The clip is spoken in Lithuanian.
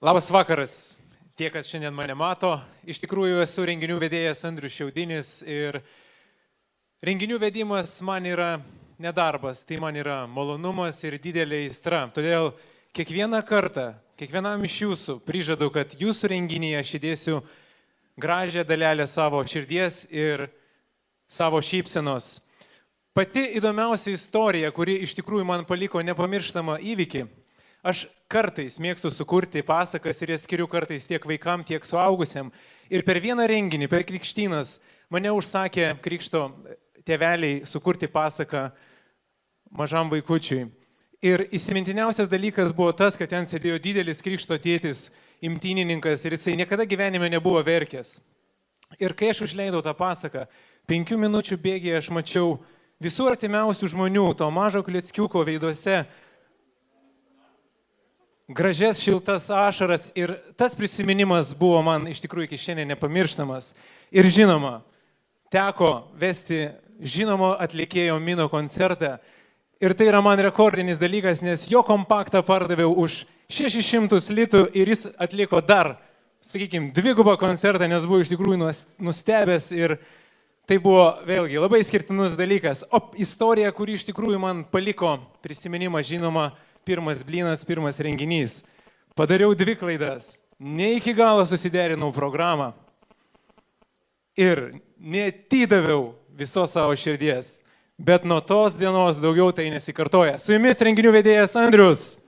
Labas vakaras, tie, kas šiandien mane mato. Iš tikrųjų esu renginių vedėjas Andrius Šiaudinis ir renginių vedimas man yra nedarbas, tai man yra malonumas ir didelė aistra. Todėl kiekvieną kartą, kiekvienam iš jūsų prižadu, kad jūsų renginyje aš įdėsiu gražią dalelę savo širdies ir savo šypsenos. Pati įdomiausia istorija, kuri iš tikrųjų man paliko nepamirštamą įvykį. Aš kartais mėgstu sukurti pasakas ir jas skiriu kartais tiek vaikam, tiek suaugusiam. Ir per vieną renginį, per krikštynas, mane užsakė krikšto tėveliai sukurti pasaką mažam vaikučiui. Ir įsimintiniausias dalykas buvo tas, kad ten sėdėjo didelis krikšto tėtis, imtynininkas ir jisai niekada gyvenime nebuvo verkęs. Ir kai aš užleidau tą pasaką, 5 minučių bėgyje aš mačiau visų artimiausių žmonių, to mažo kleckiuko veiduose, gražias šiltas ašaras ir tas prisiminimas buvo man iš tikrųjų iki šiandien nepamirštamas. Ir žinoma, teko vesti žinomo atlikėjo Mino koncertą ir tai yra man rekordinis dalykas, nes jo kompaktą pardaviau už 600 litų ir jis atliko dar, sakykime, dvigubą koncertą, nes buvo iš tikrųjų nustebęs ir tai buvo vėlgi labai skirtinus dalykas. O istorija, kuri iš tikrųjų man paliko prisiminimą, žinoma, pirmas blynas, pirmas renginys. Padariau 2 klaidas. Ne iki galo susiderinau programą. Ir neatidaviau visos savo širdies. Bet nuo tos dienos daugiau tai nesikartoja. Su jumis renginių vedėjas Andrius.